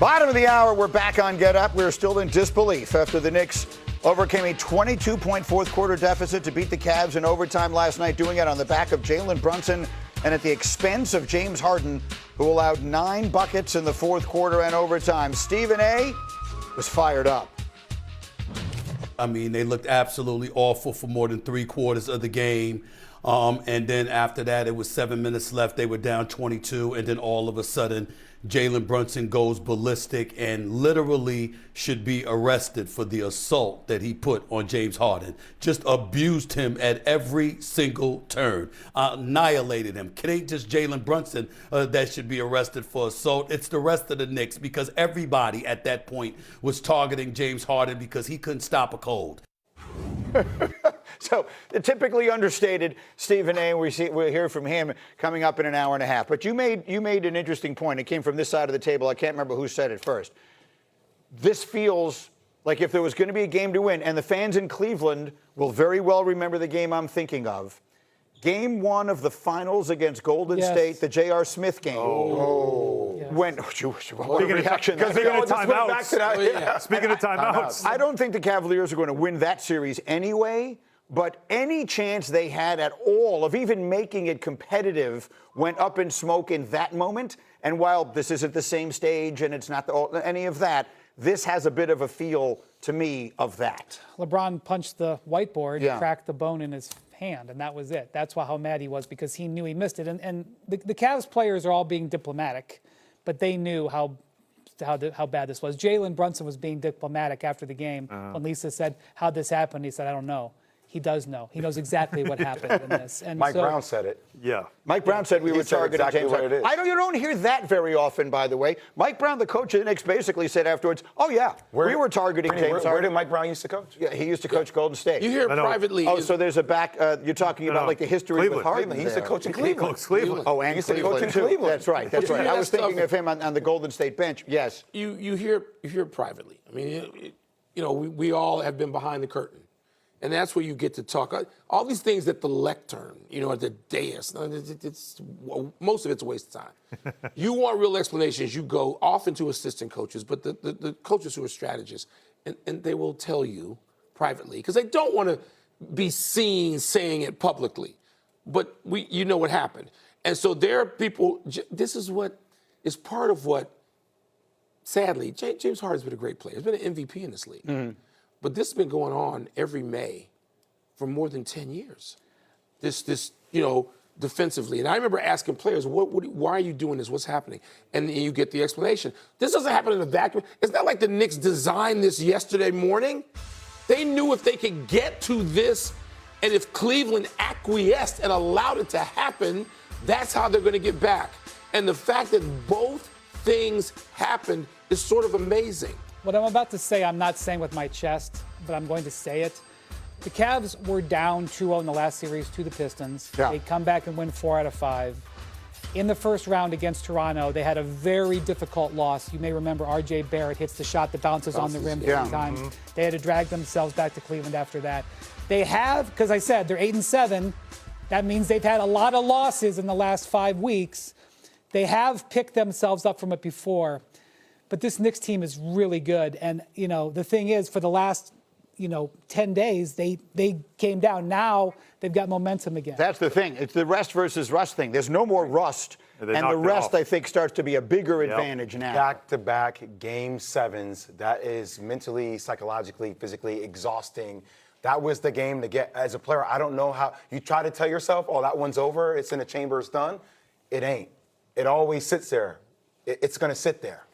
Bottom of the hour, we're back on Get Up. We're still in disbelief after the Knicks overcame a 22-point fourth-quarter deficit to beat the Cavs in overtime last night, doing it on the back of Jalen Brunson and at the expense of James Harden, who allowed 9 buckets in the fourth quarter and overtime. Stephen A. was fired up. I mean, they looked absolutely awful for more than 3/4 of the game. And then after that, it was 7 minutes left. They were down 22. And then all of a sudden, Jalen Brunson goes ballistic and literally should be arrested for the assault that he put on James Harden. Just abused him at every single turn. Annihilated him. It ain't just Jalen Brunson that should be arrested for assault. It's the rest of the Knicks, because everybody at that point was targeting James Harden because he couldn't stop a cold. So typically understated, Stephen A. We'll hear from him coming up in an hour and a half. But you made an interesting point. It came from this side of the table. I can't remember who said it first. This feels like if there was going to be a game to win, and the fans in Cleveland will very well remember the game I'm thinking of. Game 1 of the finals against Golden State, the J.R. Smith game. When what a reaction! Speaking of timeouts. Speaking of timeouts, I don't think the Cavaliers are going to win that series anyway. But any chance they had at all of even making it competitive went up in smoke in that moment. And while this isn't the same stage and it's not any of that, this has a bit of a feel to me of that. LeBron punched the whiteboard, cracked the bone in his hand, and that was it. That's how mad he was, because he knew he missed it. And the Cavs players are all being diplomatic, but they knew how bad this was. Jalen Brunson was being diplomatic after the game. When Lisa said, "How'd this happen?" He said, "I don't know." He does know. He knows exactly what happened in this. And Mike Brown said it. Yeah. Mike Brown said we were targeting James Harden. You don't hear that very often, by the way. Mike Brown, the coach of the Knicks, basically said afterwards, "Oh yeah, we were targeting James Harden." Where did Mike Brown used to coach? Yeah, he used to coach Golden State. You hear privately. Oh, so there's a back. You're talking about like the history with Harden. He used to coach in Cleveland. Oh, and Cleveland too. That's right. That's right. I was thinking of him on the Golden State bench. Yes. You hear privately. I mean, we all have been behind the curtain. And that's where you get to talk. All these things at the lectern, at the dais, most of it's a waste of time. You want real explanations, you go often to assistant coaches, but the coaches who are strategists, and they will tell you privately, because they don't want to be seen saying it publicly. But you know what happened. And so there are people, this is what is part of what, sadly, James Harden's been a great player. He's been an MVP in this league. Mm-hmm. But this has been going on every May for more than 10 years. This defensively. And I remember asking players, why are you doing this? What's happening? And you get the explanation. This doesn't happen in a vacuum. It's not like the Knicks designed this yesterday morning. They knew if they could get to this, and if Cleveland acquiesced and allowed it to happen, that's how they're going to get back. And the fact that both things happened is sort of amazing. What I'm about to say, I'm not saying with my chest, but I'm going to say it. The Cavs were down 2-0 in the last series to the Pistons. Yeah. They come back and win 4 out of 5. In the first round against Toronto, they had a very difficult loss. You may remember R.J. Barrett hits the shot that bounces on the rim 3 times. Mm-hmm. They had to drag themselves back to Cleveland after that. They have, because I said they're 8-7. That means they've had a lot of losses in the last 5 weeks. They have picked themselves up from it before. But this Knicks team is really good. And, the thing is, for the last, 10 days, they came down. Now they've got momentum again. That's the thing. It's the rest versus rust thing. There's no more rust. And the rest, I think, starts to be a bigger advantage now. Back-to-back Game 7s. That is mentally, psychologically, physically exhausting. That was the game to get, as a player, I don't know how. You try to tell yourself, oh, that one's over. It's in the chamber. It's done. It ain't. It always sits there. It's going to sit there.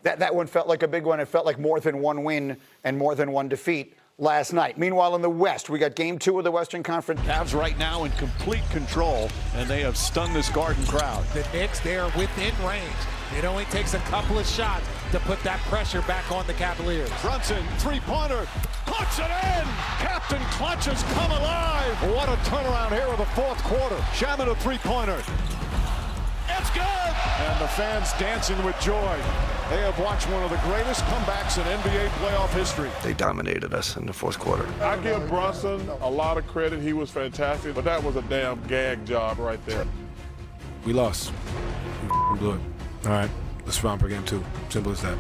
That one felt like a big one. It felt like more than one win and more than one defeat last night. Meanwhile, in the West, we got Game 2 of the Western Conference. Cavs right now in complete control, and they have stunned this Garden crowd. The Knicks, they are within range. It only takes a couple of shots to put that pressure back on the Cavaliers. Brunson, three-pointer, puts it in! Captain Clutch has come alive! What a turnaround here in the fourth quarter. Shaman a three-pointer. It's good! And the fans dancing with joy. They have watched one of the greatest comebacks in NBA playoff history. They dominated us in the fourth quarter. I give Brunson a lot of credit. He was fantastic, but that was a damn gag job right there. We lost. We blew it. All right. It's fine for game 2. Simple as that.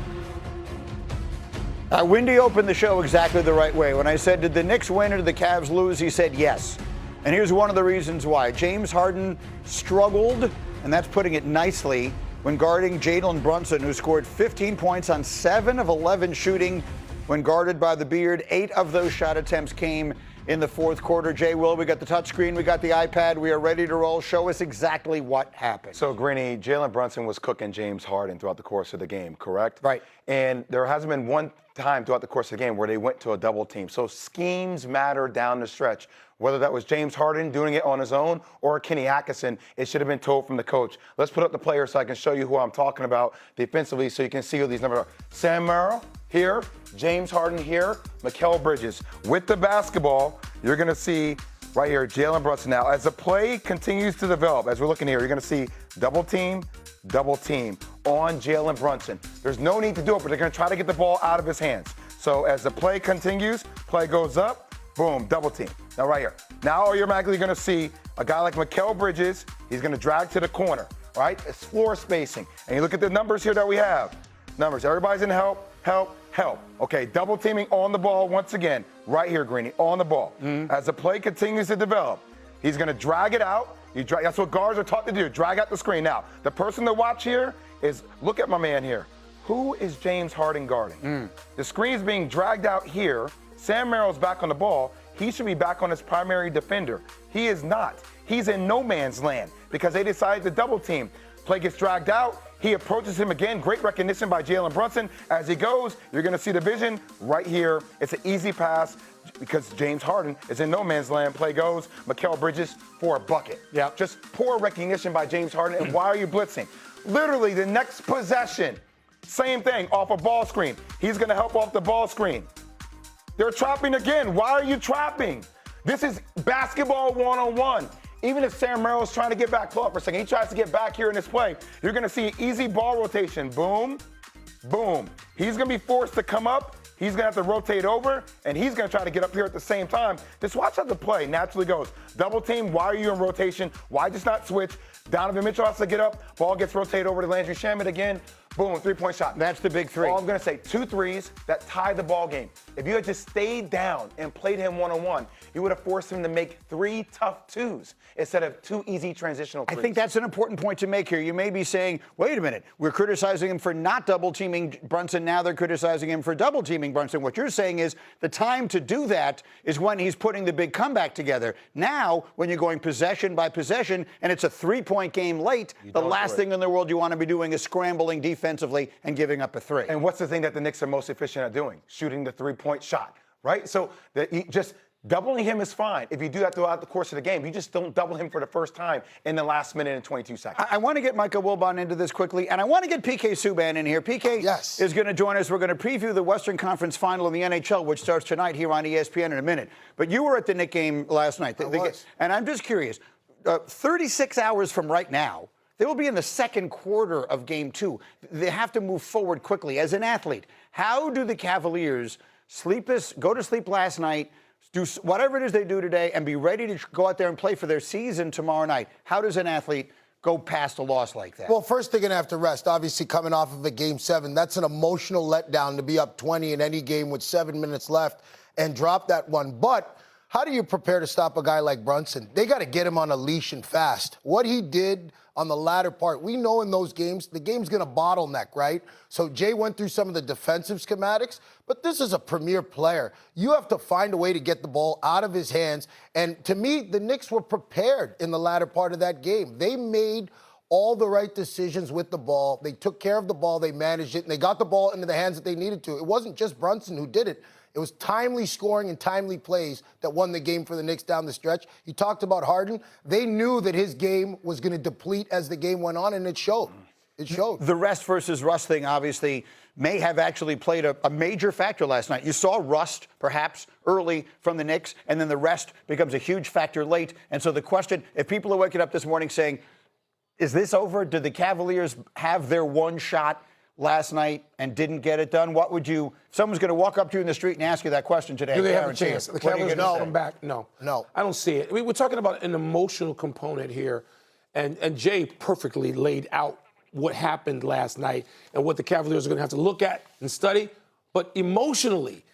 Windy opened the show exactly the right way. When I said, did the Knicks win or did the Cavs lose? He said yes. And here's one of the reasons why. James Harden struggled, and that's putting it nicely, when guarding Jalen Brunson, who scored 15 points on 7 of 11 shooting when guarded by the Beard. 8 of those shot attempts came in the fourth quarter. Jay, Will, we got the touchscreen, we got the iPad, we are ready to roll. Show us exactly what happened. So, Greeny, Jalen Brunson was cooking James Harden throughout the course of the game, correct? Right. And there hasn't been one time throughout the course of the game where they went to a double team. So schemes matter down the stretch. Whether that was James Harden doing it on his own or Kenny Atkinson, it should have been told from the coach. Let's put up the players so I can show you who I'm talking about defensively so you can see who these numbers are. Sam Merrill here, James Harden here, Mikal Bridges. With the basketball, you're going to see right here Jalen Brunson. Now, as the play continues to develop, as we're looking here, you're going to see double team on Jalen Brunson. There's no need to do it, but they're going to try to get the ball out of his hands. So as the play continues, play goes up, boom, double team. Now right here. Now you're automatically going to see a guy like Mikal Bridges. He's going to drag to the corner, right? It's floor spacing. And you look at the numbers here that we have. Numbers. Everybody's in help. Okay, double teaming on the ball once again. Right here, Greeny, on the ball. As the play continues to develop, he's going to drag it out. That's what guards are taught to do, drag out the screen. Now, the person to watch here is, look at my man here. Who is James Harden guarding? The screen's being dragged out here. Sam Merrill's back on the ball. He should be back on his primary defender. He is not. He's in no man's land because they decided to double team. Play gets dragged out. He approaches him again. Great recognition by Jalen Brunson. As he goes, you're going to see the vision right here. It's an easy pass because James Harden is in no man's land. Play goes. Mikal Bridges for a bucket. Yeah. Just poor recognition by James Harden. And why are you blitzing? Literally, the next possession, same thing, off a ball screen. He's going to help off the ball screen. They're trapping again. Why are you trapping? This is basketball one-on-one. Even if Sam Merrill's trying to get back, pull up for a second, he tries to get back here in this play, you're going to see easy ball rotation. Boom, boom. He's going to be forced to come up. He's going to have to rotate over, and he's going to try to get up here at the same time. Just watch how the play naturally goes. Double team, why are you in rotation? Why just not switch? Donovan Mitchell has to get up. Ball gets rotated over to Landry Shamet again. Boom, three-point shot. That's the big three. All I'm going to say, 2 threes that tied the ball game. If you had just stayed down and played him one-on-one, you would have forced him to make 3 tough twos instead of 2 easy transitional threes. I think that's an important point to make here. You may be saying, wait a minute, we're criticizing him for not double-teaming Brunson. Now they're criticizing him for double-teaming Brunson. What you're saying is the time to do that is when he's putting the big comeback together. Now, when you're going possession by possession and it's a 3-point game late, the last thing in the world you want to be doing is scrambling defensively and giving up a 3. And what's the thing that the Knicks are most efficient at doing? Shooting the 3-point shot, right? So just doubling him is fine. If you do that throughout the course of the game, you just don't double him for the first time in the last minute and 22 seconds. I want to get Micah Wilbon into this quickly, and I want to get PK Subban in here. PK is going to join us. We're going to preview the Western Conference Final in the NHL, which starts tonight here on ESPN in a minute. But you were at the Knicks game last night. And I'm just curious, 36 hours from right now, they will be in the second quarter of Game 2. They have to move forward quickly. As an athlete, how do the Cavaliers go to sleep last night, do whatever it is they do today, and be ready to go out there and play for their season tomorrow night? How does an athlete go past a loss like that? Well, first they're going to have to rest. Obviously, coming off of a Game 7, that's an emotional letdown to be up 20 in any game with 7 minutes left and drop that one. But how do you prepare to stop a guy like Brunson? They got to get him on a leash and fast. What he did on the latter part, we know in those games, the game's going to bottleneck, right? So Jay went through some of the defensive schematics, but this is a premier player. You have to find a way to get the ball out of his hands. And to me, the Knicks were prepared in the latter part of that game. They made all the right decisions with the ball. They took care of the ball. They managed it, and they got the ball into the hands that they needed to. It wasn't just Brunson who did it. It was timely scoring and timely plays that won the game for the Knicks down the stretch. You talked about Harden. They knew that his game was going to deplete as the game went on, and it showed. It showed. The rest versus rust thing, obviously, may have actually played a major factor last night. You saw rust, perhaps, early from the Knicks, and then the rest becomes a huge factor late. And so the question, if people are waking up this morning saying, is this over? Did the Cavaliers have their one shot last night and didn't get it done? What would you, if someone's going to walk up to you in the street and ask you that question today? Do they have a chance? The Cavaliers come back? No. No. I don't see it. I mean, we're talking about an emotional component here, and Jay perfectly laid out what happened last night and what the Cavaliers are going to have to look at and study. But emotionally,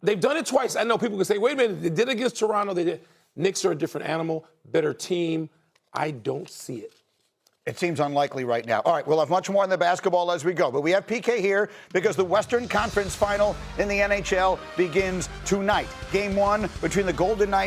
they've done it twice. I know people can say, wait a minute, they did it against Toronto. They did. Knicks are a different animal, better team. I don't see it. It seems unlikely right now. All right, we'll have much more on the basketball as we go. But we have PK here because the Western Conference Final in the NHL begins tonight. Game 1 between the Golden Knights